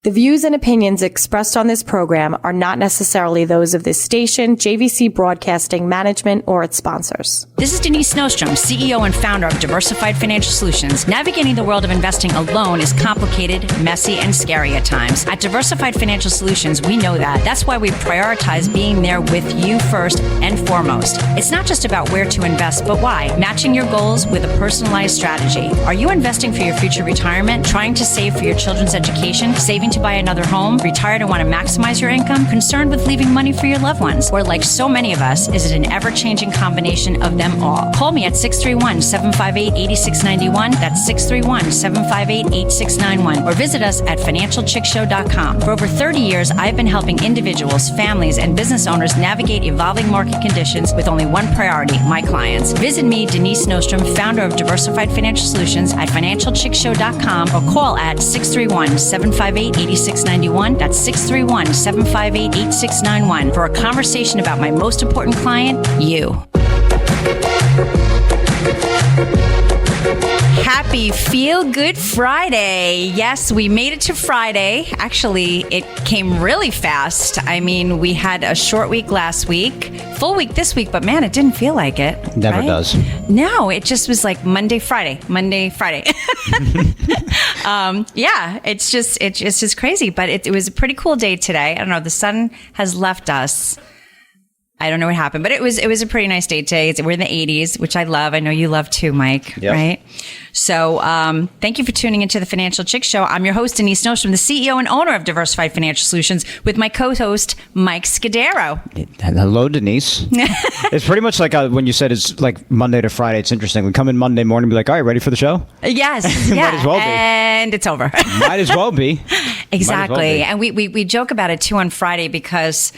The views and opinions expressed on this program are not necessarily those of this station, JVC Broadcasting Management, or its sponsors. This is Denise Nostrom, CEO and founder of Diversified Financial Solutions. Navigating the world of investing alone is complicated, messy, and scary at times. At Diversified Financial Solutions, we know that. That's why we prioritize being there with you first and foremost. It's not just about where to invest, but why. Matching your goals with a personalized strategy. Are you investing for your future retirement? Trying to save for your children's education? Saving to buy another home? Retired and want to maximize your income? Concerned with leaving money for your loved ones? Or like so many of us, is it an ever-changing combination of them all? Call me at 631-758-8691. That's 631-758-8691. Or visit us at financialchickshow.com. For over 30 years, I've been helping individuals, families, and business owners navigate evolving market conditions with only one priority, my clients. Visit me, Denise Nostrom, founder of Diversified Financial Solutions, at financialchickshow.com or call at 631-758-8691. That's 631-758-8691 for a conversation about my most important client, you. Happy Feel Good Friday. Yes, we made it to Friday. Actually, it came really fast. I mean, we had a short week last week, full week this week, but man, it didn't feel like it. Never does. No, it just was like Monday, Friday. Yeah, it's just crazy, but it was a pretty cool day today. I don't know. The sun has left us. I don't know what happened, but it was a pretty nice day today. We're in the 80s, which I love. I know you love too, Mike, yep. Right? So thank you for tuning into the Financial Chick Show. I'm your host, Denise Nostrom, the CEO and owner of Diversified Financial Solutions, with my co-host, Mike Scudero. Hello, Denise. It's pretty much like when you said it's like Monday to Friday. It's interesting. We come in Monday morning and be like, all right, ready for the show? Yes. Might Yeah. as well be. And it's over. Might as well be. Exactly. And we joke about it too on Friday because,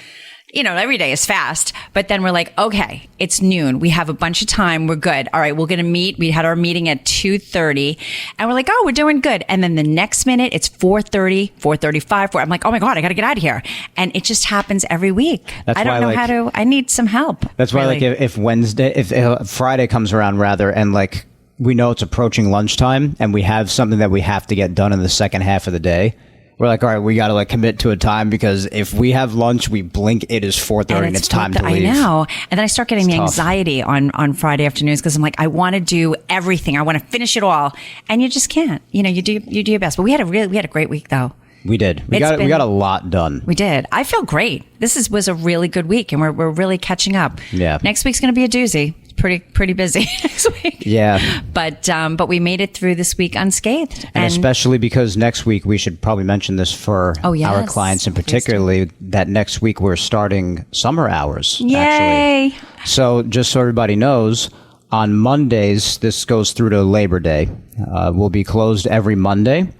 you know, every day is fast, but then we're like, okay, it's noon. We have a bunch of time. We're good. All right, we're going to meet. We had our meeting at 2:30 and we're like, oh, we're doing good. And then the next minute it's 4:30, 4:35. I'm like, oh my God, I got to get out of here. And it just happens every week. I don't know how to, I need some help. That's why, really. Like if Friday comes around rather, and like we know it's approaching lunchtime and we have something that we have to get done in the second half of the day, we're like, all right, we got to like commit to a time, because if we have lunch, we blink, it is 4:30 and it's time to leave. I know. And then I start getting the anxiety on Friday afternoons because I'm like, I want to do everything. I want to finish it all. And you just can't. You know, you do your best. But we had a great week though. We did. We got a lot done. We did. I feel great. This was a really good week, and we're really catching up. Yeah. Next week's going to be a doozy. Pretty busy next week. Yeah. But we made it through this week unscathed. And especially because next week, we should probably mention this for our clients, and particularly that next week we're starting summer hours. Yay. Actually. So just so everybody knows, on Mondays, this goes through to Labor Day. We'll be closed every Monday.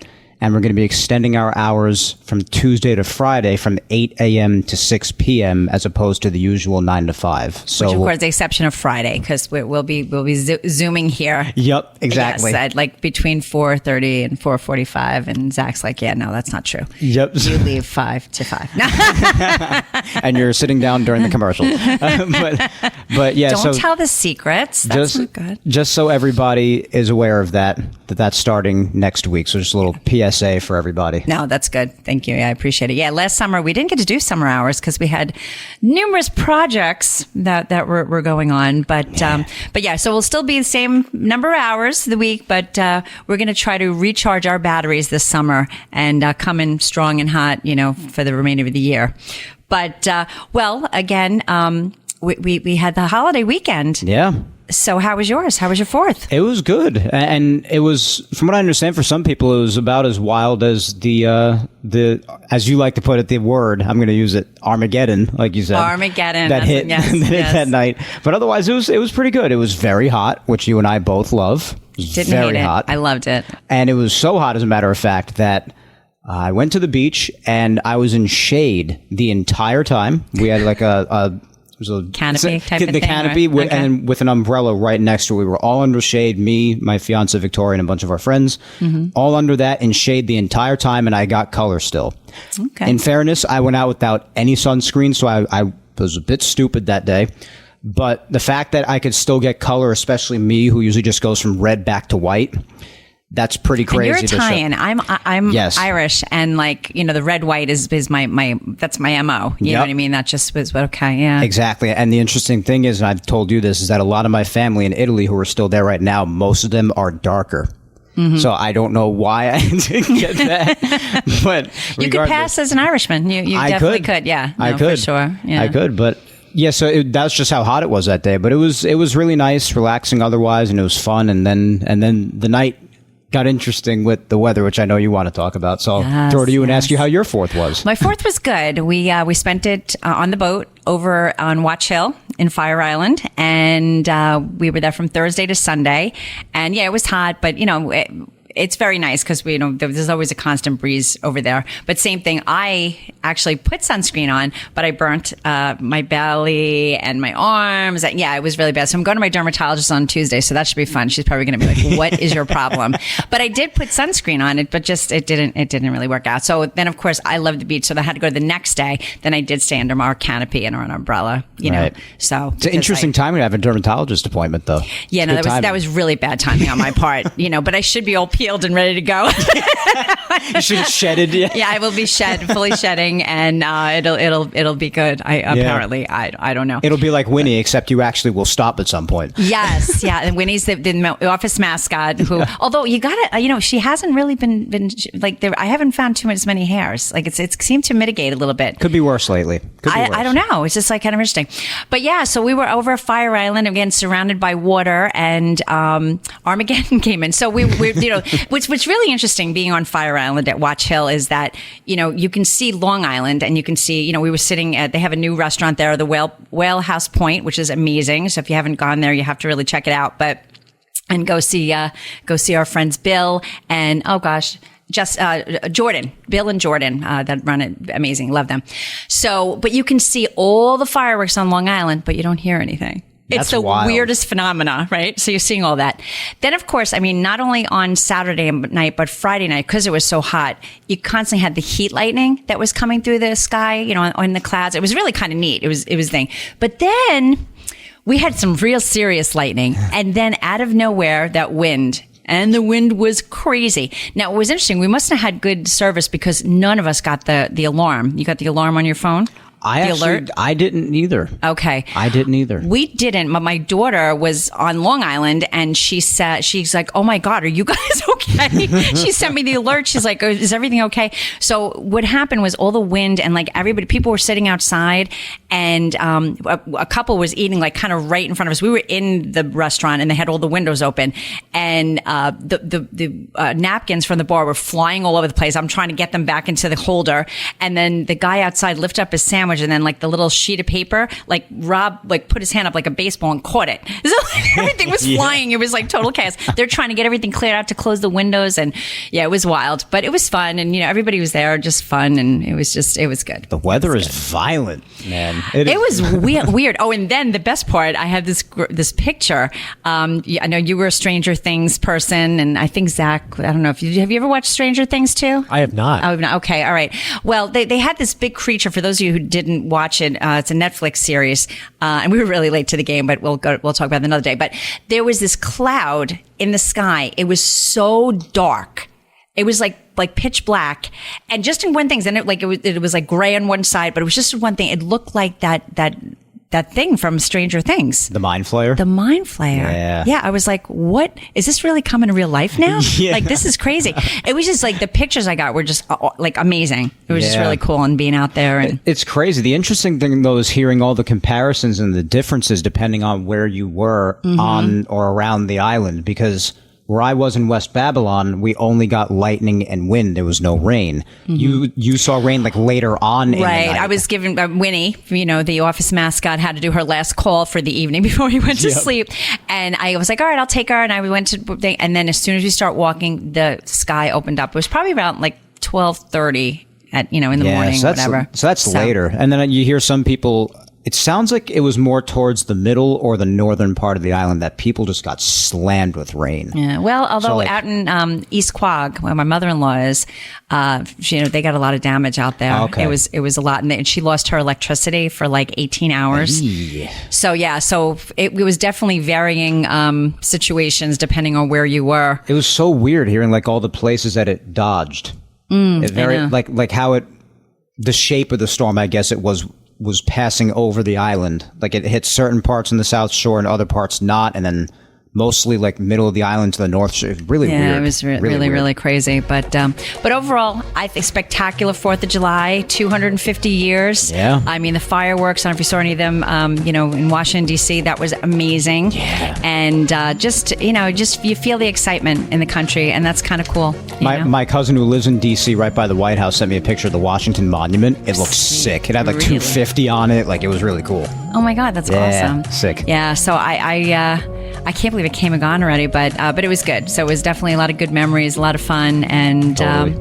And we're going to be extending our hours from Tuesday to Friday from 8 a.m. to 6 p.m. as opposed to the usual 9 to 5. So, which, of course, the exception of Friday, because we'll be zooming here. Yep, exactly. Yes, like between 4:30 and 4:45, and Zach's like, yeah, no, that's not true. Yep. You leave 5 to 5. And you're sitting down during the commercial. But yeah, don't tell the secrets. That's not good. Just so everybody is aware of that's starting next week. So just a little PSA for everybody. No, that's good. Thank you. Yeah, I appreciate it. Yeah, last summer we didn't get to do summer hours because we had numerous projects that were going on. But yeah, so we'll still be the same number of hours the week, but we're going to try to recharge our batteries this summer and come in strong and hot, you know, for the remainder of the year. But again, we had the holiday weekend. Yeah. So how was yours? How was your 4th? It was good. And it was, from what I understand, for some people, it was about as wild as the as you like to put it, the word, I'm going to use it, Armageddon, like you said. Armageddon. That hit that night. But otherwise, it was pretty good. It was very hot, which you and I both love. Didn't hate it. Hot. I loved it. And it was so hot, as a matter of fact, that I went to the beach and I was in shade the entire time. We had like a canopy type of thing. The canopy and with an umbrella right next to it. We were all under shade, me, my fiance Victoria, and a bunch of our friends, all under that in shade the entire time, and I got color still. Okay. In fairness, I went out without any sunscreen, so I was a bit stupid that day. But the fact that I could still get color, especially me, who usually just goes from red back to white, That's pretty crazy. And you're Italian. I'm Yes. Irish, and the red white is my that's my MO. You know what I mean? That just was okay. Yeah, exactly. And the interesting thing is, and I've told you this, is that a lot of my family in Italy who are still there right now, most of them are darker. So I don't know why I didn't get that, but you could pass as an Irishman. You definitely could. Yeah, I could for sure. Yeah. I could, but. Yeah, so that's just how hot it was that day. But it was really nice, relaxing otherwise, and it was fun. And then the night got interesting with the weather, which I know you want to talk about. So I'll throw it to you and ask you how your 4th was. My 4th was good. We spent it on the boat over on Watch Hill in Fire Island, and we were there from Thursday to Sunday. And yeah, it was hot, but it's very nice because there's always a constant breeze over there. But same thing, I actually put sunscreen on, but I burnt my belly and my arms. Yeah, it was really bad. So I'm going to my dermatologist on Tuesday, so that should be fun. She's probably going to be like, "What is your problem?" But I did put sunscreen on it, but just it didn't really work out. So then, of course, I love the beach, so I had to go the next day. Then I did stay under our canopy and an umbrella. Right. So it's an interesting time to have a dermatologist appointment, though. Yeah, no, that was really bad timing on my part. But I should be all peeled and ready to go. You should have shedded. Yeah, I will be fully shedding, and it'll be good. Apparently, I don't know. It'll be like Winnie, except you actually will stop at some point. Yes, yeah. And Winnie's the office mascot. Who, although you gotta, she hasn't really been like there. I haven't found too many hairs. Like it seemed to mitigate a little bit. Could be worse lately. Could be worse. I don't know. It's just like kind of interesting. But yeah, so we were over Fire Island again, surrounded by water, and Armageddon came in. So we what's really interesting being on Fire Island at Watch Hill is that, you can see Long Island, and you can see, we were sitting at, they have a new restaurant there, the Whale House Point, which is amazing. So if you haven't gone there, you have to really check it out. And go see our friends Bill and, oh gosh, just Jordan, Bill and Jordan that run it. Amazing. Love them. So, but you can see all the fireworks on Long Island, but you don't hear anything. It's the weirdest phenomena, right? So you're seeing all that. Then, of course, not only on Saturday night, but Friday night, because it was so hot, you constantly had the heat lightning that was coming through the sky, in the clouds. It was really kind of neat. It was a thing. But then we had some real serious lightning. And then out of nowhere, that wind. And the wind was crazy. Now, it was interesting. We must have had good service because none of us got the alarm. You got the alarm on your phone? I didn't either. Okay. I didn't either. We didn't, but my daughter was on Long Island and she's like, "Oh my God, are you guys okay?" She sent me the alert. She's like, "Is everything okay?" So what happened was all the wind and people were sitting outside, and a couple was eating kind of right in front of us. We were in the restaurant and they had all the windows open, and the napkins from the bar were flying all over the place. I'm trying to get them back into the holder, and then the guy outside lifted up his sandwich, and then the little sheet of paper, Rob put his hand up like a baseball and caught it. So everything was flying. It was total chaos. They're trying to get everything cleared out to close the windows, and yeah, it was wild, but it was fun, and everybody was there, just fun, and it was good. The weather is violent, man. It was weird. Oh, and then the best part, I had this picture. I know you were a Stranger Things person, and I think Zach, I don't know have you ever watched Stranger Things too? I have not. Oh, no. Okay. All right. Well, they had this big creature. For those of you who didn't watch it, it's a Netflix series, and we were really late to the game, but we'll talk about it another day. But there was this cloud in the sky. It was so dark. It was like pitch black, and just in one thing, and it was gray on one side, but it was just one thing. It looked like that thing from Stranger Things. The Mind Flayer? The Mind Flayer. Yeah. Yeah, I was like, what? Is this really coming to real life now? Yeah. This is crazy. It was just the pictures I got were just amazing. It was just really cool, and being out there. And it's crazy. The interesting thing, though, is hearing all the comparisons and the differences depending on where you were on or around the island, because where I was in West Babylon, we only got lightning and wind. There was no rain. You saw rain later on in the night. I was giving Winnie, the office mascot, had to do her last call for the evening before we went to sleep. And I was like, all right, I'll take her. And we went to, and then as soon as we start walking, the sky opened up. It was probably about 12:30 in the morning, so whatever. So that's later. And then you hear some people it sounds like it was more towards the middle or the northern part of the island that people just got slammed with rain. Yeah. Well, although out in East Quogue, where my mother-in-law is, they got a lot of damage out there. Okay. It was a lot, and she lost her electricity for like 18 hours. So it was definitely varying situations depending on where you were. It was so weird hearing like all the places that it dodged. Like how the shape of the storm, I guess it was passing over the island. Like it hit certain parts in the South Shore and other parts not, and then mostly like middle of the island to the North Shore. Really weird. Yeah, it was really crazy. But overall, I think spectacular 4th of July, 250 years. Yeah. I mean, the fireworks, I don't know if you saw any of them, in Washington, D.C., that was amazing. Yeah. And just you feel the excitement in the country, and that's kind of cool. My cousin who lives in D.C. right by the White House sent me a picture of the Washington Monument. It looked sick. It had like 250 on it. Like it was really cool. Oh my God, that's awesome. Sick. Yeah, so I can't believe it came and gone already, but it was good. So it was definitely a lot of good memories, a lot of fun, and Totally.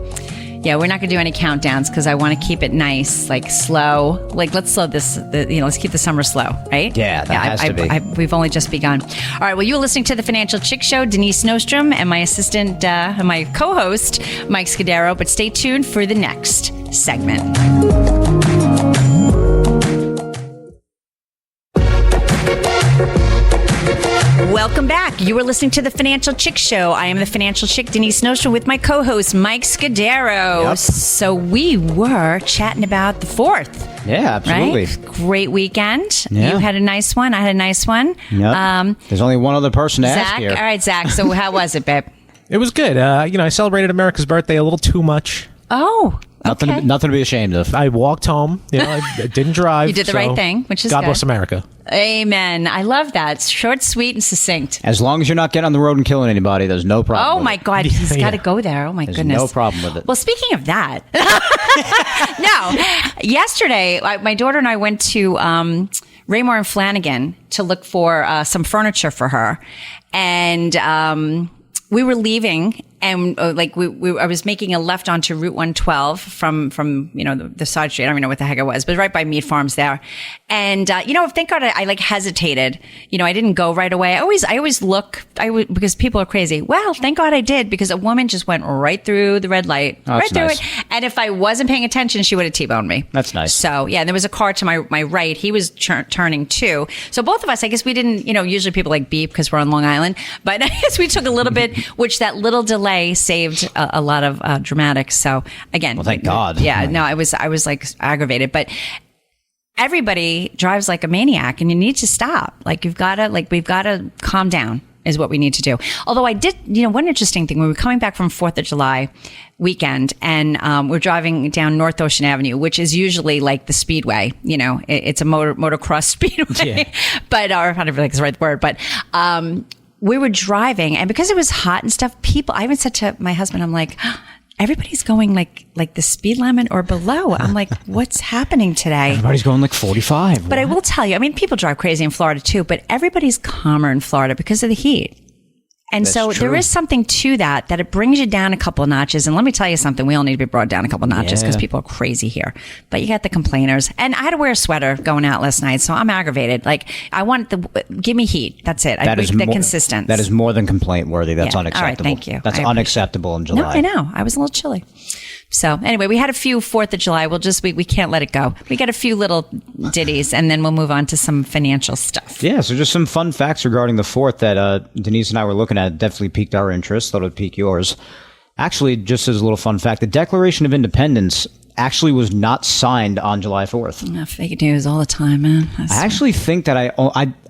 we're not gonna do any countdowns because I want to keep it nice, like slow. Like let's slow this. Let's keep the summer slow, right? Yeah, that has to be. We've only just begun. All right. Well, you were listening to the Financial Chick Show, Denise Nostrom, and my assistant, my co-host, Mike Scudero. But stay tuned for the next segment. Welcome back. You are listening to the Financial Chick Show. I am the Financial Chick, Denise Nostrom, with my co-host, Mike Scudero. Yep. So we were chatting about the 4th. Yeah, absolutely. Right? Great weekend. Yeah. You had a nice one. I had a nice one. Yep. There's only one other person to ask Zach. here. All right, Zach. So how was it, babe? It was good. I celebrated America's birthday a little too much. Oh, okay. Nothing to be ashamed of. I walked home. I didn't drive. You did the right thing, which is God good. bless America. Amen. I love that. It's short, sweet, and succinct. As long as you're not getting on the road and killing anybody, there's no problem. Oh, my God. He's got to go there. Oh, my There's goodness. no problem with it. Well, speaking of that, no. Yesterday, my daughter and I went to Raymore and Flanagan to look for some furniture for her. And we were leaving, and I was making a left onto Route 112 from the side street. I don't even know what the heck it was, but right by Meat Farms there. And thank God I hesitated. I didn't go right away. I always look. Because people are crazy. Well, thank God I did, because a woman just went right through the red light, Oh, right through nice. it. And if I wasn't paying attention, she would have T-boned me. That's nice. So yeah, and there was a car to my right. He was turning too. So both of us, I guess we didn't. Usually people like beep because we're on Long Island, but I guess we took a little bit, which that little delay saved a lot of dramatics. So again, Well, thank God. Yeah, no, I was like aggravated, but everybody drives like a maniac, and you need to stop. We've got to calm down is what we need to do. Although I did, one interesting thing, we were coming back from 4th of July weekend, and we're driving down North Ocean Avenue, which is usually like the speedway. It's a motocross speedway, Yeah. but or I don't know if that's the right word, but we were driving, and because it was hot and stuff, I even said to my husband, I'm like, everybody's going like the speed limit or below. I'm like, what's happening today? Everybody's going like 45. But I will tell you, people drive crazy in Florida too, but everybody's calmer in Florida because of the heat. And That's so true. there is something to that it brings you down a couple of notches. And let me tell you something, we all need to be brought down a couple of notches because people are crazy here. But you got the complainers. And I had to wear a sweater going out last night, so I'm aggravated. I want give me heat. That's it. That is the more, consistent. That is more than complaint worthy. That's Yeah. unacceptable. All right, thank you. That's I unacceptable in July. No, I know. I was a little chilly. So anyway, we had a few 4th of July. We can't let it go. We got a few little ditties, and then we'll move on to some financial stuff. Yeah, so just some fun facts regarding the 4th that Denise and I were looking at. Definitely piqued our interest. Thought it would pique yours. Actually, just as a little fun fact, the Declaration of Independence actually was not signed on July 4th. Fake news all the time, man. I actually think that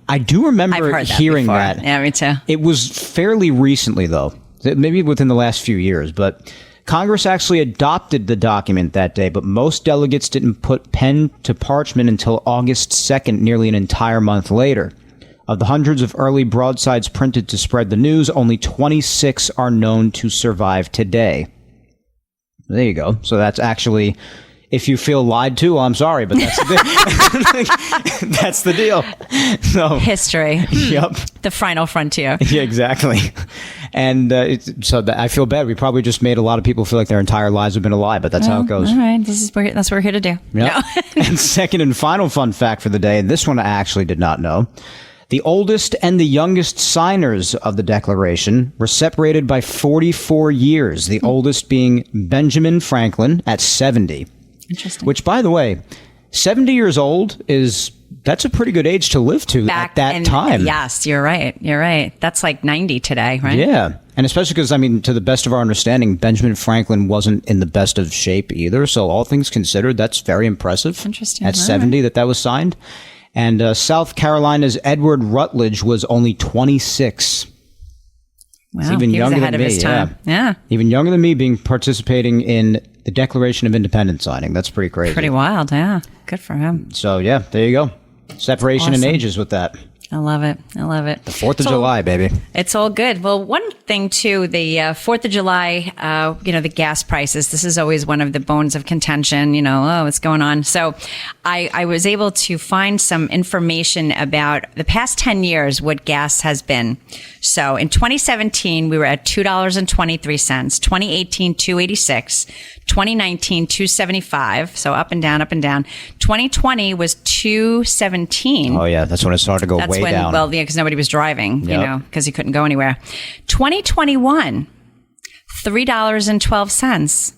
I do remember I've heard that hearing before. that. Yeah, me too. It was fairly recently, though, maybe within the last few years, but Congress actually adopted the document that day, but most delegates didn't put pen to parchment until August 2nd, nearly an entire month later. Of the hundreds of early broadsides printed to spread the news, only 26 are known to survive today. There you go. So that's actually, if you feel lied to, well, I'm sorry, but that's the that's the deal. So History. Yep. The final frontier. Yeah, exactly. And I feel bad. We probably just made a lot of people feel like their entire lives have been a lie, but that's how it goes. All right. That's what we're here to do. Yep. No. And second and final fun fact for the day, and this one I actually did not know. The oldest and the youngest signers of the Declaration were separated by 44 years, the oldest being Benjamin Franklin at 70. Interesting. Which, by the way, 70 years old that's a pretty good age to live to at that time. Yes, you're right. You're right. That's like 90 today, right? Yeah. And especially because, to the best of our understanding, Benjamin Franklin wasn't in the best of shape either. So all things considered, that's very impressive. Interesting. At 70 that was signed. And South Carolina's Edward Rutledge was only 26. Wow, He's even he was younger ahead than of his me. time. Yeah. Even younger than me, participating in the Declaration of Independence signing. That's pretty crazy. Pretty wild, yeah. Good for him. So, yeah, there you go. Separation in Awesome. ages with that. I love it. I love it. The 4th of July, baby. It's all good. Well, one thing too, the 4th of July, the gas prices, this is always one of the bones of contention, what's going on. So I was able to find some information about the past 10 years, what gas has been. So in 2017, we were at $2.23, 2018, $2.86, 2019, $2.75. So up and down, up and down. 2020 was $2.17. Oh, yeah. That's when it started to go way down. Well, yeah, because nobody was driving, Yep. because you couldn't go anywhere. 2021, $3.12.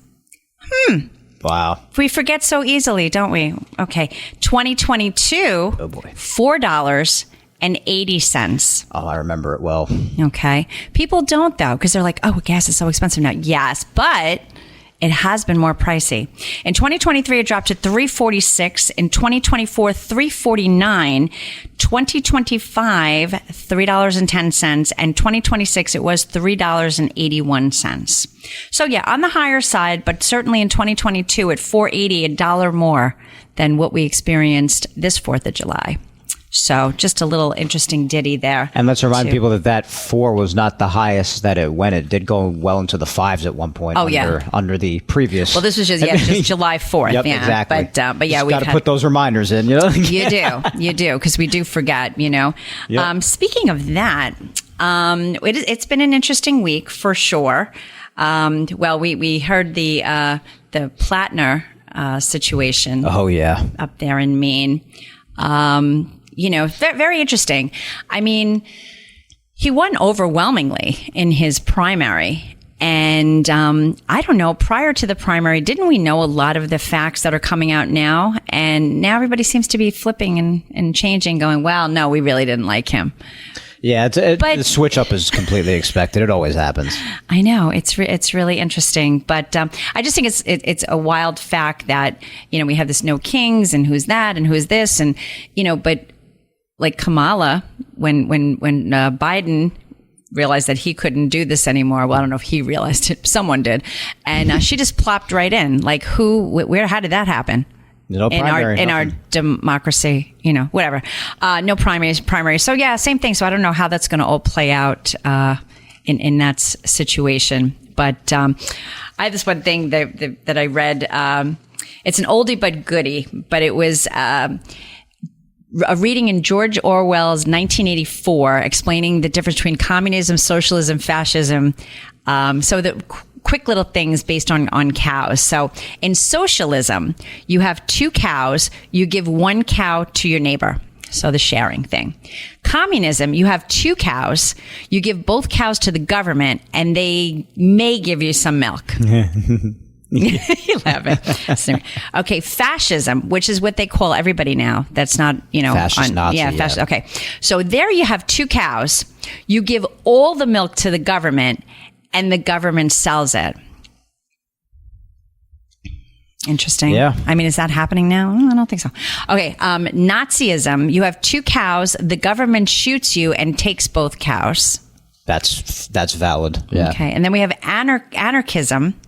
Wow. We forget so easily, don't we? Okay. 2022, Oh, boy. $4.80. Oh, I remember it well. Okay. People don't, though, because they're like, oh, gas is so expensive now. Yes, but it has been more pricey. In 2023, it dropped to $3.46. In 2024, $3.49. 2025, $3.10. And 2026, it was $3.81. So yeah, on the higher side, but certainly in 2022 at $4.80, $1 more than what we experienced this 4th of July. So just a little interesting ditty there. And let's remind people that 4 was not the highest that it went. It did go well into the 5s at one point under the previous. Well, this was just July 4th. Yep, yeah, exactly. But yeah, we've we've got to put those reminders in. You do, because we do forget. Yep. Speaking of that, it's been an interesting week for sure. We heard the Plattner situation. Oh yeah, up there in Maine. Very interesting. I mean, he won overwhelmingly in his primary. And I don't know, prior to the primary, didn't we know a lot of the facts that are coming out now? And now everybody seems to be flipping and changing, going, well, no, we really didn't like him. Yeah, the switch up is completely expected. It always happens. I know it's really interesting, but I just think it's a wild fact that we have this no kings and who's that and who's this and but like Kamala when Biden realized that he couldn't do this anymore. Well, I don't know if he realized it, someone did, and she just plopped right in. Like where? How did that happen? No primary, in our democracy, whatever. No primary. So yeah, same thing. So I don't know how that's going to all play out in that situation. But I have this one thing that I read. It's an oldie but goodie, but it was a reading in George Orwell's 1984, explaining the difference between communism, socialism, fascism. So the quick little things based on cows. So in socialism, you have 2 cows. You give 1 cow to your neighbor. So the sharing thing. Communism, you have 2 cows. You give both cows to the government and they may give you some milk. You laughing. Okay, fascism, which is what they call everybody now. That's not, fascist Nazi. Yeah, fascist. Yeah. Okay. So there you have 2 cows. You give all the milk to the government and the government sells it. Interesting. Yeah. I mean, is that happening now? I don't think so. Okay. Nazism, you have 2 cows. The government shoots you and takes both cows. That's valid. Yeah. Okay. And then we have anarchism,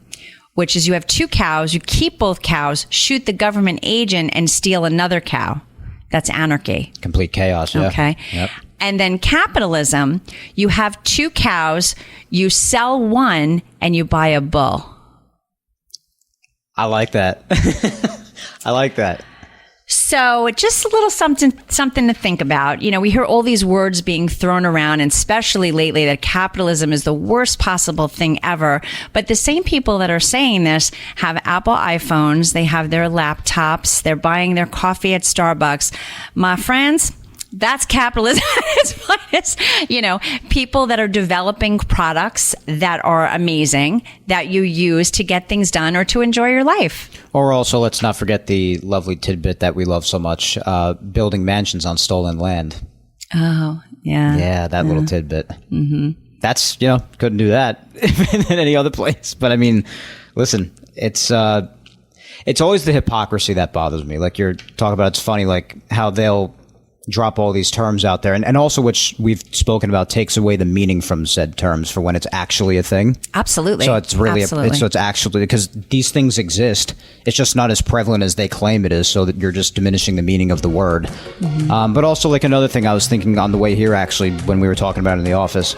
which is you have 2 cows. You keep both cows, shoot the government agent and steal another cow. That's anarchy. Complete chaos. Yeah. Okay. Yep. And then capitalism, you have 2 cows, you sell 1 and you buy a bull. I like that. I like that. So just a little something to think about. You know, we hear all these words being thrown around, and especially lately that capitalism is the worst possible thing ever. But the same people that are saying this have Apple iPhones, they have their laptops, they're buying their coffee at Starbucks. My friends, that's capitalism at its finest. You know, people that are developing products that are amazing that you use to get things done or to enjoy your life. Or also, let's not forget the lovely tidbit that we love so much, building mansions on stolen land. Oh, yeah. Yeah, that little tidbit. Mm-hmm. That's, couldn't do that in any other place. But I mean, listen, it's always the hypocrisy that bothers me. Like you're talking about, it's funny, like how they'll drop all these terms out there, and also, which we've spoken about, takes away the meaning from said terms for when it's actually a thing. Absolutely. So it's really Absolutely. so it's actually, because these things exist, it's just not as prevalent as they claim it is, so that you're just diminishing the meaning of the word. Mm-hmm. But also, like, another thing I was thinking on the way here, actually, when we were talking about it in the office,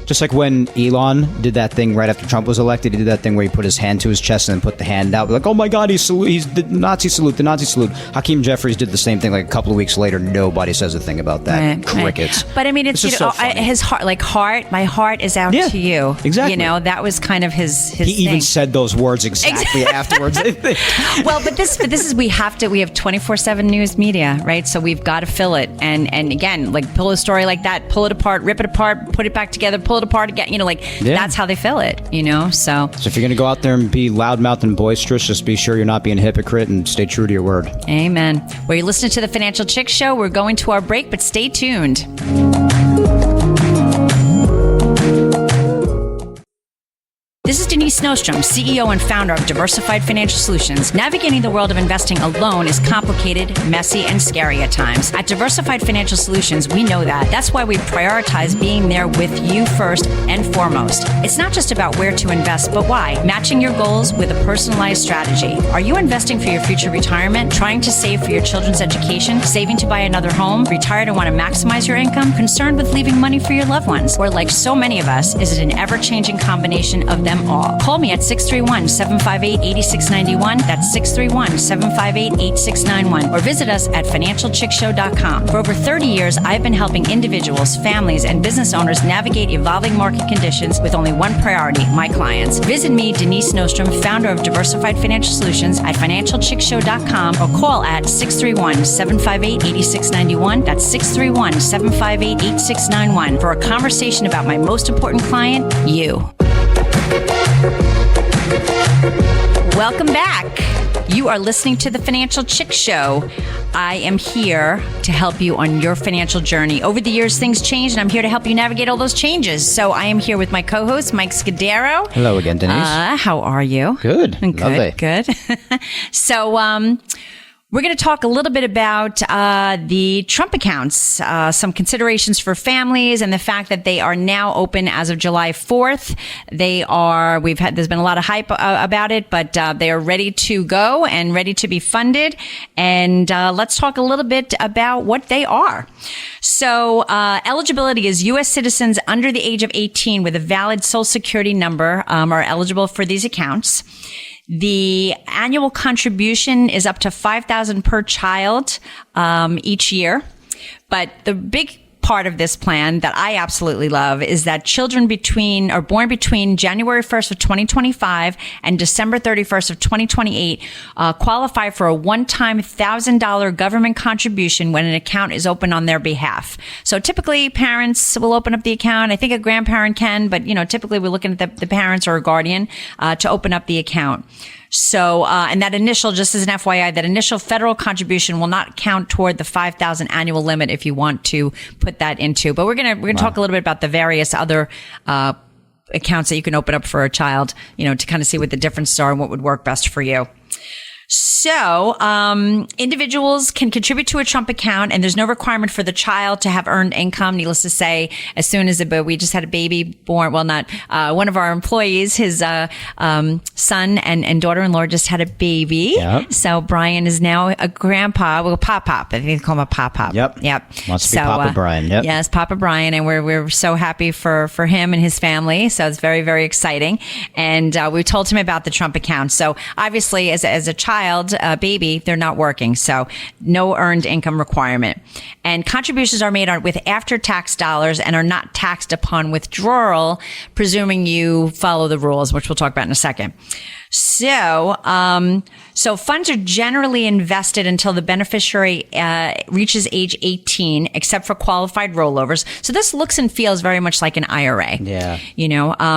just like when Elon did that thing right after Trump was elected, he did that thing where he put his hand to his chest and then put the hand out. Like, oh my God, he's the Nazi salute, the Nazi salute. Hakeem Jeffries did the same thing like a couple of weeks later. Nobody says a thing about that. Right, Crickets. Right. But I mean, it's just so funny. His heart, my heart is out to you. Exactly. You know, that was kind of his He thing. even said those words exactly afterwards, I think. Well, but this is, we have 24/7 news media, right? So we've got to fill it. And again, like, pull a story like that, pull it apart, rip it apart, put it back together, pull it apart again, that's how they fill it, So if you're going to go out there and be loudmouth and boisterous, just be sure you're not being a hypocrite and stay true to your word. Amen. Well, you're listening to the Financial Chick Show. We're going to our break, but stay tuned. This is Denise Nostrom, CEO and founder of Diversified Financial Solutions. Navigating the world of investing alone is complicated, messy, and scary at times. At Diversified Financial Solutions, we know that. That's why we prioritize being there with you first and foremost. It's not just about where to invest, but why. Matching your goals with a personalized strategy. Are you investing for your future retirement? Trying to save for your children's education? Saving to buy another home? Retired and want to maximize your income? Concerned with leaving money for your loved ones? Or, like so many of us, is it an ever-changing combination of them all? Call me at 631-758-8691. That's 631-758-8691. Or visit us at financialchickshow.com. For over 30 years, I've been helping individuals, families, and business owners navigate evolving market conditions with only one priority, my clients. Visit me, Denise Nostrom, founder of Diversified Financial Solutions, at financialchickshow.com, or call at 631-758-8691. That's 631-758-8691 for a conversation about my most important client, you. Welcome back. You are listening to the Financial Chick Show. I am here to help you on your financial journey. Over the years, things change, and I'm here to help you navigate all those changes. So I am here with my co-host, Mike Scudero. Hello again, Denise. How are you? Good. Good. Lovely. Good. So, we're going to talk a little bit about the Trump accounts, some considerations for families, and the fact that they are now open as of July 4th. There's been a lot of hype about it, but they are ready to go and ready to be funded. And let's talk a little bit about what they are. So eligibility is U.S. citizens under the age of 18 with a valid Social Security number are eligible for these accounts. The annual contribution is up to $5,000 per child each year. But the big part of this plan that I absolutely love is that children born between January 1st of 2025 and December 31st of 2028 qualify for a one-time $1,000 government contribution when an account is open on their behalf. So typically parents will open up the account. I think a grandparent can, but typically we're looking at the parents or a guardian to open up the account. So, and that initial, just as an FYI, that initial federal contribution will not count toward the 5,000 annual limit if you want to put that into. But we're gonna talk a little bit about the various other accounts that you can open up for a child, to kind of see what the differences are and what would work best for you. So, individuals can contribute to a Trump account, and there's no requirement for the child to have earned income. Needless to say, as soon as we just had a baby born, well, not, one of our employees, his, son and daughter-in-law just had a baby. Yep. So Brian is now a grandpa, pop-pop. I think they call him a pop-pop. Yep. Yep. Wants to be Papa Brian. Yep. Yes, Papa Brian. And we're so happy for him and his family. So it's very, very exciting. And, we told him about the Trump account. So obviously as a child, child, baby, they're not working. So no earned income requirement. And contributions are made with after-tax dollars and are not taxed upon withdrawal, presuming you follow the rules, which we'll talk about in a second. So funds are generally invested until the beneficiary reaches age 18, except for qualified rollovers. So this looks and feels very much like an IRA. Yeah.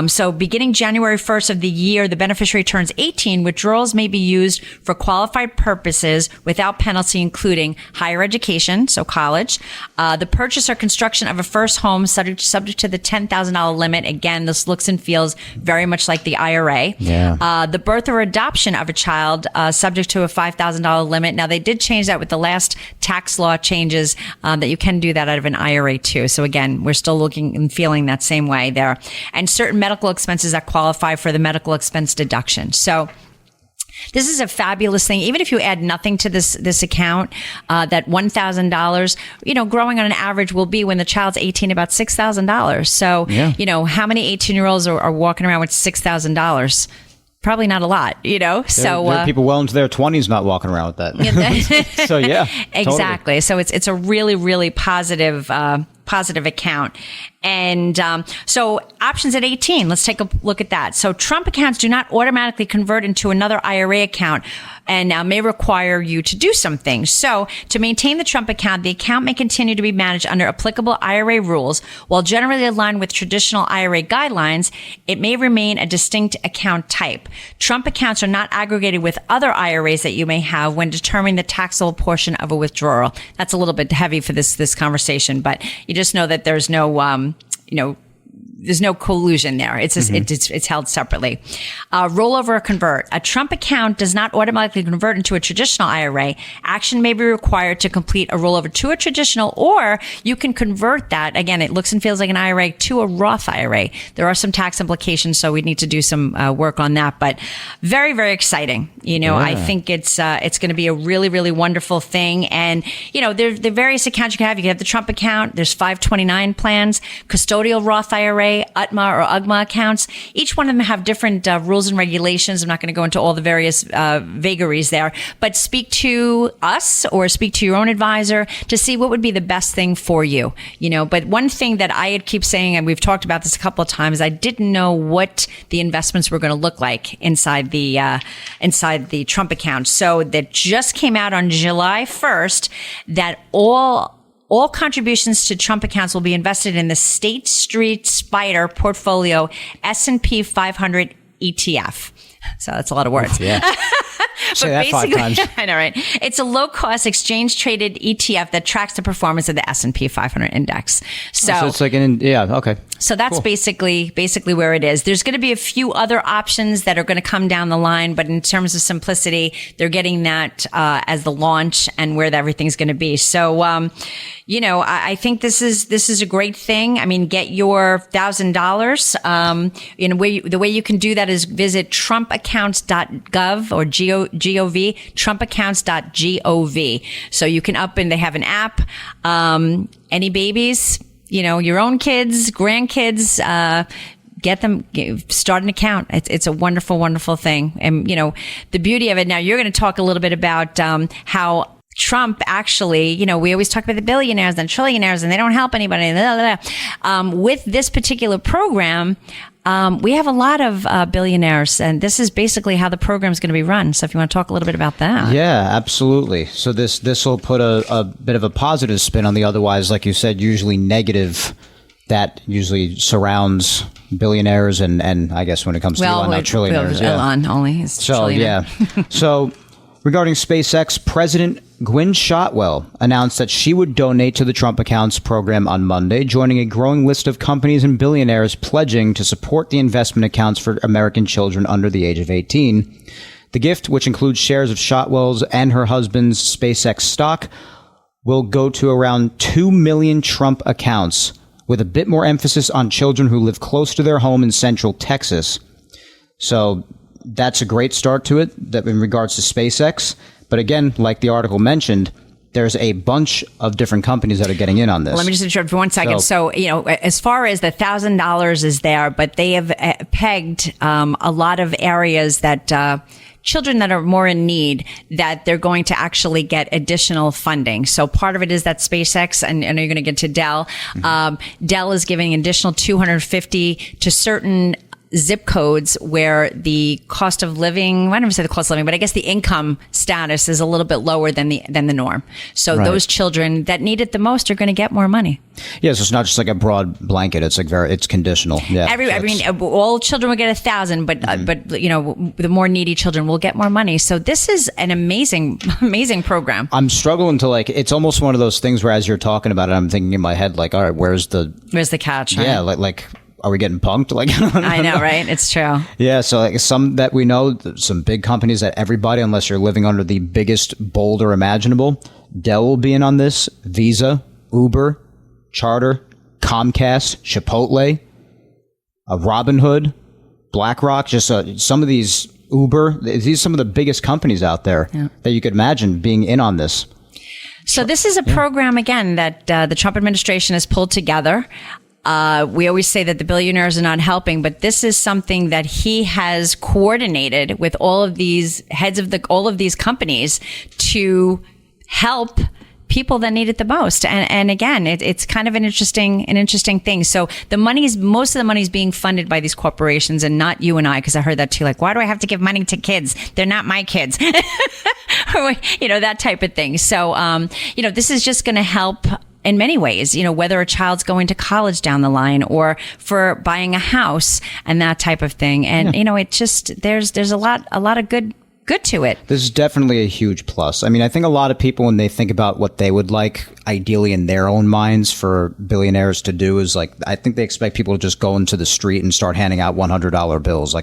So beginning January 1st of the year, the beneficiary turns 18. Withdrawals may be used for qualified purposes without penalty, including higher education, so college, the purchase or construction of a first home subject to the $10,000 limit. Again, this looks and feels very much like the IRA. Yeah. The birth or adoption of a child, subject to a $5,000 limit. Now, they did change that with the last tax law changes, that you can do that out of an IRA too. So again, we're still looking and feeling that same way there. And certain medical expenses that qualify for the medical expense deduction. So this is a fabulous thing. Even if you add nothing to this account, that $1,000, growing on an average will be when the child's 18, about $6,000. So, how many 18-year-olds are walking around with $6,000? Probably not a lot, There are people well into their 20s not walking around with that. So yeah, exactly. Totally. So it's a really, really positive account. And so options at 18, let's take a look at that. So Trump accounts do not automatically convert into another IRA account and now may require you to do some things. So to maintain the Trump account, the account may continue to be managed under applicable IRA rules. While generally aligned with traditional IRA guidelines, it may remain a distinct account type. Trump accounts are not aggregated with other IRAs that you may have when determining the taxable portion of a withdrawal. That's a little bit heavy for this conversation, but you just know that there's no there's no collusion there. It's just, it's held separately. Rollover or convert. A Trump account does not automatically convert into a traditional IRA. Action may be required to complete a rollover to a traditional, or you can convert that. Again, it looks and feels like an IRA to a Roth IRA. There are some tax implications, so we need to do some work on that. But very, very exciting. I think it's going to be a really, really wonderful thing. And there's the various accounts you can have. You can have the Trump account. There's 529 plans, custodial Roth IRA, UTMA or UGMA accounts. Each one of them have different rules and regulations. I'm not going to go into all the various vagaries there, but speak to us or speak to your own advisor to see what would be the best thing for you. But one thing that I had keep saying, and we've talked about this a couple of times, I didn't know what the investments were going to look like inside the Trump account. So that just came out on July 1st that all contributions to Trump accounts will be invested in the State Street Spider portfolio S&P 500 ETF. So that's a lot of words. Yeah. Say that 5 times. I know, right? It's a low-cost exchange-traded ETF that tracks the performance of the S&P 500 index. So it's like okay. So that's cool. basically where it is. There's going to be a few other options that are going to come down the line, but in terms of simplicity, they're getting that as the launch and where everything's going to be. So, I think this is a great thing. I mean, get your $1,000. The way you can do that is visit trumpaccounts.gov or gov, trumpaccounts.gov. So you can they have an app. Any babies, your own kids, grandkids, get them, start an account. It's a wonderful, wonderful thing. And, the beauty of it now, you're going to talk a little bit about how Trump actually, we always talk about the billionaires and trillionaires and they don't help anybody. Blah, blah, blah. With this particular program, we have a lot of billionaires, and this is basically how the program is going to be run. So if you want to talk a little bit about that. Yeah, absolutely. So this will put a bit of a positive spin on the otherwise, like you said, usually negative that usually surrounds billionaires and I guess when it comes to Elon, not trillionaires. Elon only is trillionaire. So regarding SpaceX, President Gwynne Shotwell announced that she would donate to the Trump Accounts program on Monday, joining a growing list of companies and billionaires pledging to support the investment accounts for American children under the age of 18. The gift, which includes shares of Shotwell's and her husband's SpaceX stock, will go to around 2 million Trump accounts, with a bit more emphasis on children who live close to their home in central Texas. So that's a great start to it that in regards to SpaceX. But again, like the article mentioned, there's a bunch of different companies that are getting in on this. Let me just interrupt for 1 second. So as far as the $1,000 is there, but they have pegged a lot of areas that children that are more in need, that they're going to actually get additional funding. So part of it is that SpaceX, and you're going to get to Dell. Dell is giving additional $250 to certain zip codes where the cost of living, I don't even say the cost of living, but I guess the income status is a little bit lower than the norm. So those children that need it the most are going to get more money. Yeah, so it's not just like a broad blanket. It's like it's conditional. Yeah, I mean, all children will get 1,000, but the more needy children will get more money. So this is an amazing program. I'm struggling to it's almost one of those things where as you're talking about it, I'm thinking in my head all right, where's the catch? Right? Yeah, like. Are we getting punked? I know, right? It's true. Yeah. So some that we know, some big companies that everybody, unless you're living under the biggest boulder imaginable, Dell will be in on this, Visa, Uber, Charter, Comcast, Chipotle, Robinhood, BlackRock, just some of these Uber, these are some of the biggest companies out there that you could imagine being in on this. So this is a program, again, that the Trump administration has pulled together. We always say that the billionaires are not helping, but this is something that he has coordinated with all of these heads of all of these companies to help people that need it the most. And again, it's kind of an interesting thing. So most of the money is being funded by these corporations and not you and I, because I heard that too. Like, why do I have to give money to kids? They're not my kids. Or, that type of thing. So, this is just going to help in many ways, whether a child's going to college down the line or for buying a house and that type of thing. And, it just, there's a lot of good to it. This is definitely a huge plus. I mean, I think a lot of people, when they think about what they would like ideally in their own minds for billionaires to do is I think they expect people to just go into the street and start handing out $100 bills.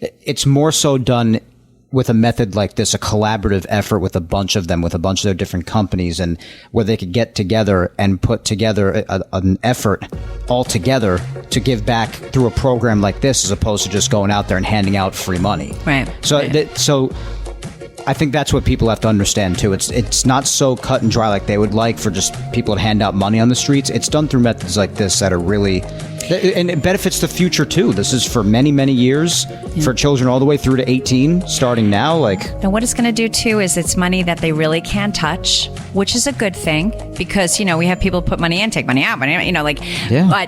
It's more so done with a method like this, a collaborative effort with a bunch of them, with a bunch of their different companies, and where they could get together and put together an effort all together to give back through a program like this, as opposed to just going out there and handing out free money. Right. So I think that's what people have to understand too. It's not so cut and dry like they would like for just people to hand out money on the streets. It's done through methods like this that are really, and it benefits the future too. This is for many, many years for children all the way through to 18, starting now. And what it's going to do too is it's money that they really can't touch, which is a good thing because, we have people put money in, take money out, but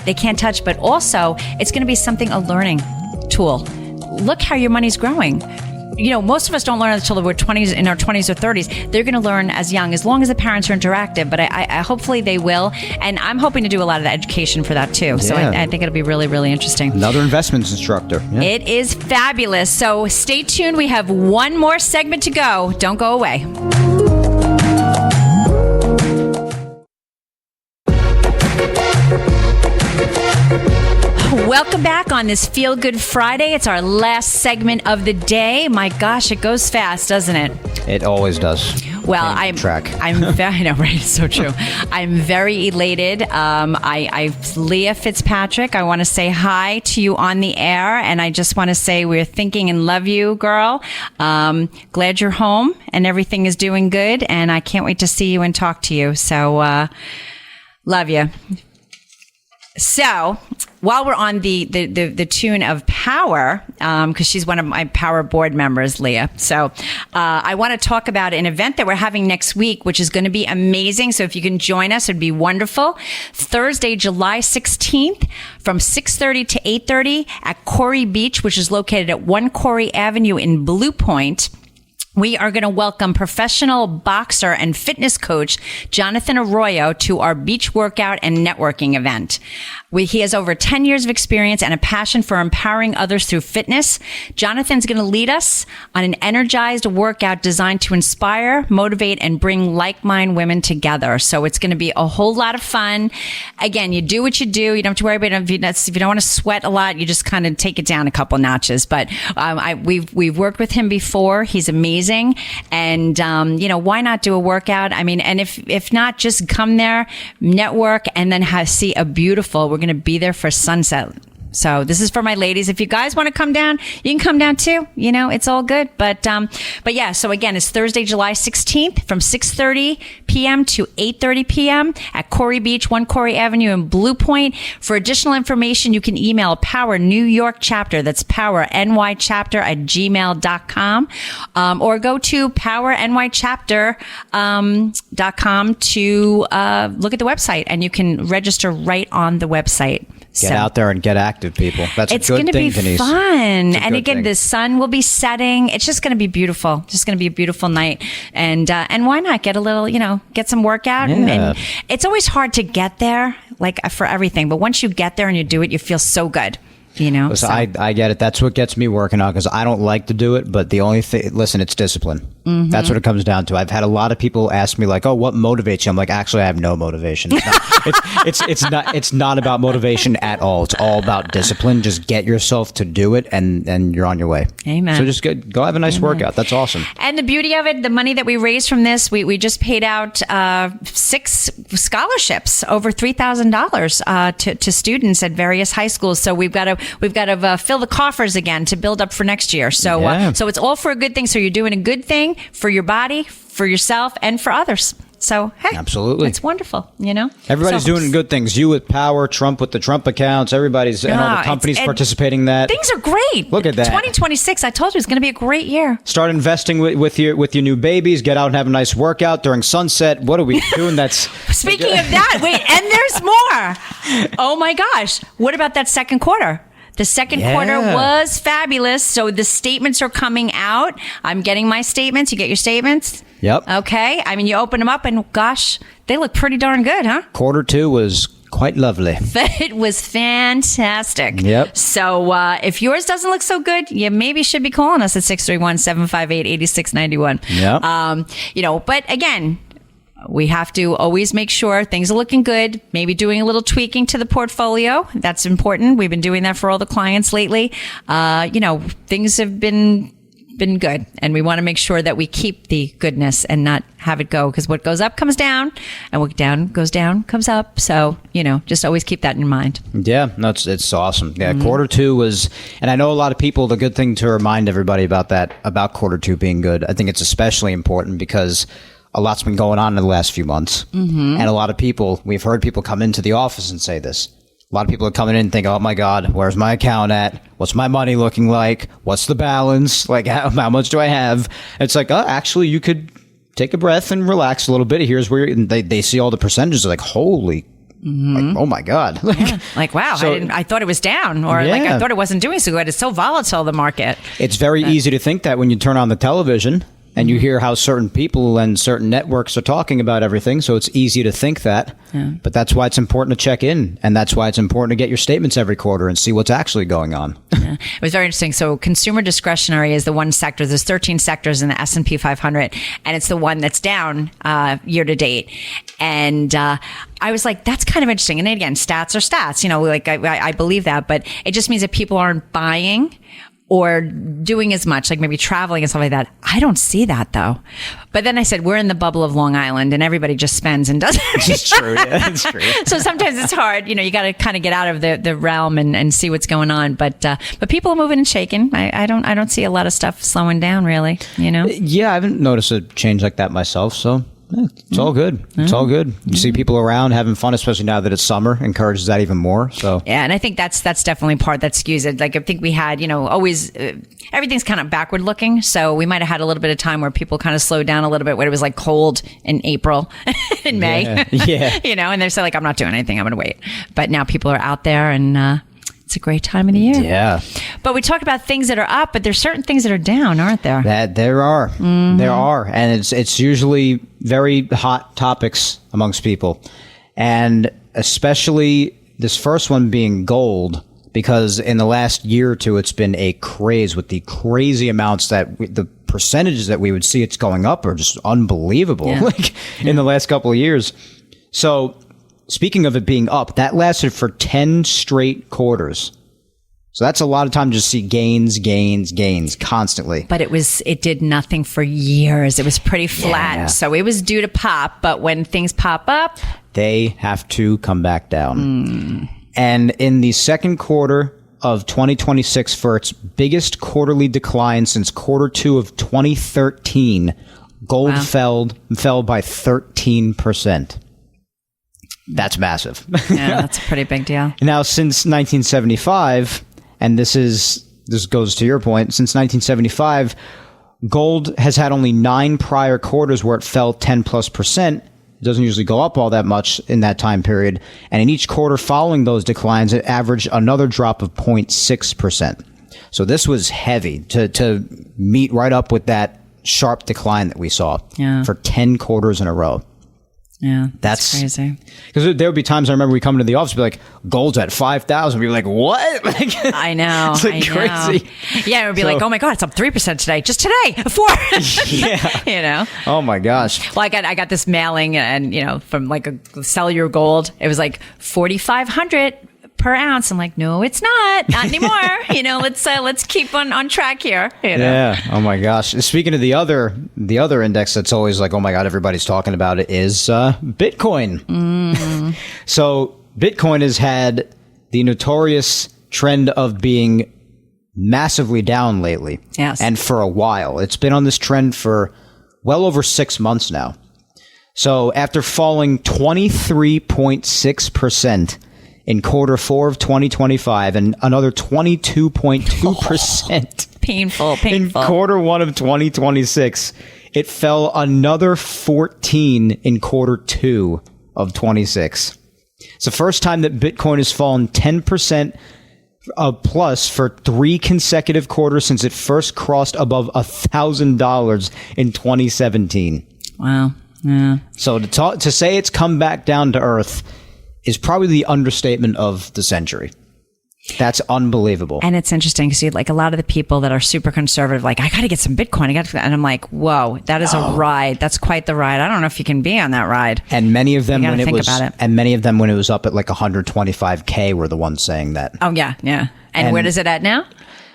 they can't touch. But also it's going to be a learning tool. Look how your money's growing. Most of us don't learn until we're in our 20s or 30s. They're going to learn as young, as long as the parents are interactive. But I hopefully they will. And I'm hoping to do a lot of the education for that too. Yeah. So I think it'll be really, really interesting. Another investments instructor. Yeah. It is fabulous. So stay tuned. We have one more segment to go. Don't go away. Welcome back on this Feel Good Friday. It's our last segment of the day. My gosh, it goes fast, doesn't it? It always does. Well, I'm very, I know, right? It's so true. I'm very elated. Leah Fitzpatrick, I want to say hi to you on the air. And I just want to say we're thinking and love you, girl. Glad you're home and everything is doing good. And I can't wait to see you and talk to you. So, love you. So, while we're on the tune of power, because she's one of my power board members, Leah. So I want to talk about an event that we're having next week, which is going to be amazing. So if you can join us, it'd be wonderful. Thursday, July 16th from 6:30 to 8:30 at Corey Beach, which is located at 1 Corey Avenue in Blue Point. We are going to welcome professional boxer and fitness coach Jonathan Arroyo to our beach workout and networking event. He has over 10 years of experience and a passion for empowering others through fitness. Jonathan's going to lead us on an energized workout designed to inspire, motivate, and bring like-minded women together. So it's going to be a whole lot of fun. Again, you do what you do. You don't have to worry about it. If you don't want to sweat a lot, you just kind of take it down a couple notches. But we've worked with him before. He's amazing. And, why not do a workout? I mean, and if not, just come there, network, and then see a beautiful, we're going to be there for sunset. So this is for my ladies. If you guys want to come down, you can come down too. It's all good. But yeah, so again, it's Thursday, July 16th from 6:30 p.m. to 8:30 p.m. at Corey Beach, 1 Corey Avenue in Blue Point. For additional information, you can email Power New York Chapter. That's powernychapter@gmail.com. Or go to powernychapter.com to look at the website, and you can register right on the website. Get out there and get active, people. That's a good thing, Denise. It's going to be fun. And again, the sun will be setting. It's just going to be beautiful. Just going to be a beautiful night. And why not get a little, get some workout? Yeah. And it's always hard to get there, like for everything. But once you get there and you do it, you feel so good. Listen, so. I get it. That's what gets me working out, because I don't like to do it. But the only thing, listen, it's discipline. Mm-hmm. That's what it comes down to. I've had a lot of people ask me like, "Oh, what motivates you?" I'm like, actually, I have no motivation. It's not about motivation at all. It's all about discipline. Just get yourself to do it, and you're on your way. Amen. So just go have a nice workout. That's awesome. And the beauty of it, the money that we raised from this, we just paid out 6 scholarships, over $3,000 to students at various high schools. So we've got to fill the coffers again to build up for next year. So so it's all for a good thing. So you're doing a good thing for your body, for yourself, and for others. So, hey, absolutely, it's wonderful, Everybody's doing good things. You with Power, Trump with the Trump accounts, everybody's and all the companies participating in that. Things are great. Look at that. 2026, I told you, it's going to be a great year. Start investing with your new babies. Get out and have a nice workout during sunset. What are we doing? That's Speaking of that, wait, and there's more. Oh my gosh. What about that second quarter? The second quarter was fabulous. So the statements are coming out. I'm getting my statements. You get your statements? Yep. Okay. I mean, you open them up and gosh, they look pretty darn good, huh? Quarter 2 was quite lovely. It was fantastic. Yep. So if yours doesn't look so good, you maybe should be calling us at 631-758-8691. Yep. But again, we have to always make sure things are looking good, maybe doing a little tweaking to the portfolio. That's important. We've been doing that for all the clients lately. Things have been good, and we want to make sure that we keep the goodness and not have it go, because what goes up comes down, and what goes down comes up. So, just always keep that in mind. Yeah, it's awesome. Yeah, Quarter 2 was, and I know a lot of people, the good thing to remind everybody about Quarter 2 being good, I think it's especially important because a lot's been going on in the last few months. Mm-hmm. And a lot of people, we've heard people come into the office and say this. A lot of people are coming in and think, oh my God, where's my account at? What's my money looking like? What's the balance? Like, how much do I have? It's like, actually, you could take a breath and relax a little bit. Here's where they see all the percentages. They're like, holy, like, oh my God. Like, wow, so, I thought it was down, or like I thought it wasn't doing so good. It's so volatile, the market. It's very easy to think that when you turn on the television and you hear how certain people and certain networks are talking about everything. So it's easy to think that. Yeah. But that's why it's important to check in. And that's why it's important to get your statements every quarter and see what's actually going on. Yeah. It was very interesting. So consumer discretionary is the one sector. There's 13 sectors in the S&P 500. And it's the one that's down year to date. And I was like, that's kind of interesting. And again, stats are stats. I believe that. But it just means that people aren't buying or doing as much, like maybe traveling and stuff like that. I don't see that though. But then I said, we're in the bubble of Long Island and everybody just spends and does. It's true. Yeah, it's true. So sometimes it's hard. You got to kind of get out of the realm and see what's going on. But people are moving and shaking. I don't see a lot of stuff slowing down really, Yeah, I haven't noticed a change like that myself. So it's all good. It's all good. You see people around having fun, especially now that it's summer, encourages that even more. So yeah, and I think that's definitely part that skews it. Like I think we had, always everything's kind of backward looking. So we might have had a little bit of time where people kind of slowed down a little bit when it was like cold in April, in May. Yeah. And they're so like, I'm not doing anything. I'm going to wait. But now people are out there and it's a great time of the year. Yeah. But we talk about things that are up, but there's certain things that are down, aren't there? That there are. Mm-hmm. There are. And it's usually very hot topics amongst people. And especially this first one being gold, because in the last year or two, it's been a craze with the crazy amounts that the percentages that we would see it's going up are just unbelievable. Yeah. In the last couple of years. So speaking of it being up, that lasted for 10 straight quarters. So that's a lot of time to just see gains constantly. But it did nothing for years. It was pretty flat. Yeah. So it was due to pop. But when things pop up, they have to come back down. And in the second quarter of 2026 for its biggest quarterly decline since quarter 2 of 2013. Gold fell by 13%. That's massive. Yeah, that's a pretty big deal. Now, since 1975, and this goes to your point, since 1975, gold has had only 9 prior quarters where it fell 10+%. It doesn't usually go up all that much in that time period. And in each quarter following those declines, it averaged another drop of 0.6%. So this was heavy to meet right up with that sharp decline that we saw for 10 quarters in a row. Yeah, that's crazy. Because there would be times I remember we come into the office and be like, gold's at 5,000. We'd be like, what? I know. It's like crazy. Yeah, it would be like, oh my God, it's up 3% today. Just today, 4. Yeah. You know? Oh my gosh. Well, I got this mailing and, from like a Sell Your Gold. It was like 4,500 per ounce. I'm like, no, it's not anymore. Let's keep on track here. Yeah. Oh my gosh. Speaking of the other index that's always like, oh my God, everybody's talking about it is Bitcoin. So Bitcoin has had the notorious trend of being massively down lately. Yes. And for a while. It's been on this trend for well over 6 months now. So after falling 23.6% in quarter 4 of 2025 and another 22.2% painful in quarter 1 of 2026, it fell another 14 in quarter 2 of 26. It's the first time that Bitcoin has fallen 10% plus for 3 consecutive quarters since it first crossed above $1,000 in 2017. Wow. Yeah. So to say it's come back down to earth is probably the understatement of the century. That's unbelievable. And it's interesting because like a lot of the people that are super conservative, like, I got to get some Bitcoin. And I'm like, whoa, that is a ride. That's quite the ride. I don't know if you can be on that ride. And many of them when it was up at like 125K were the ones saying that. Oh yeah. Yeah. And where is it at now?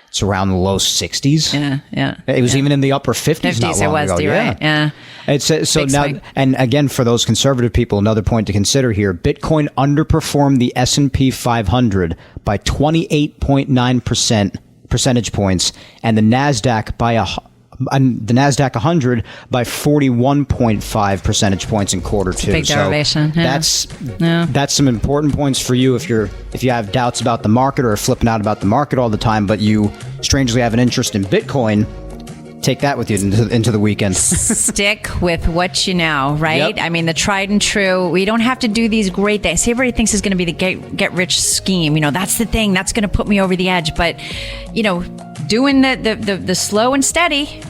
It's around the low 60s. Yeah. It was even in the upper 50s not long ago. You're right. Yeah. It's so Big now, swing. and again, for those conservative people, another point to consider here: Bitcoin underperformed the S&P 500 by 28.9% percentage points, and the Nasdaq the Nasdaq 100 by 41.5 percentage points in quarter 2. Big derivation. Yeah. That's some important points for you if you have doubts about the market or are flipping out about the market all the time, but you strangely have an interest in Bitcoin. Take that with you into the weekend. Stick with what you know, right? Yep. I mean, the tried and true. We don't have to do these great things. Everybody thinks it's going to be the get rich scheme. That's the thing. That's going to put me over the edge. But, doing the slow and steady,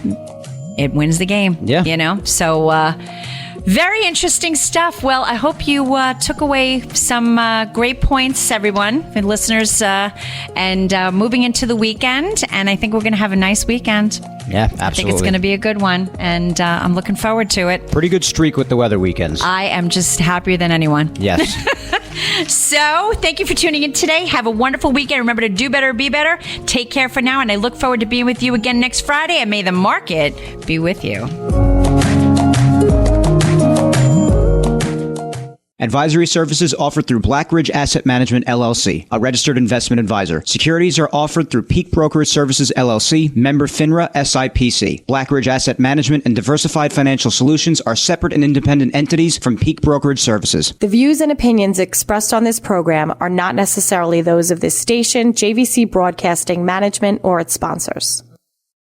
it wins the game. Yeah. So, very interesting stuff. Well, I hope you took away some great points, everyone, and listeners, and moving into the weekend. And I think we're going to have a nice weekend. Yeah, absolutely. I think it's going to be a good one, and I'm looking forward to it. Pretty good streak with the weather weekends. I am just happier than anyone. Yes. So, thank you for tuning in today. Have a wonderful weekend. Remember to do better, be better. Take care for now, and I look forward to being with you again next Friday, and may the market be with you. Advisory services offered through Blackridge Asset Management, LLC, a registered investment advisor. Securities are offered through Peak Brokerage Services, LLC, member FINRA, SIPC. Blackridge Asset Management and Diversified Financial Solutions are separate and independent entities from Peak Brokerage Services. The views and opinions expressed on this program are not necessarily those of this station, JVC Broadcasting Management, or its sponsors.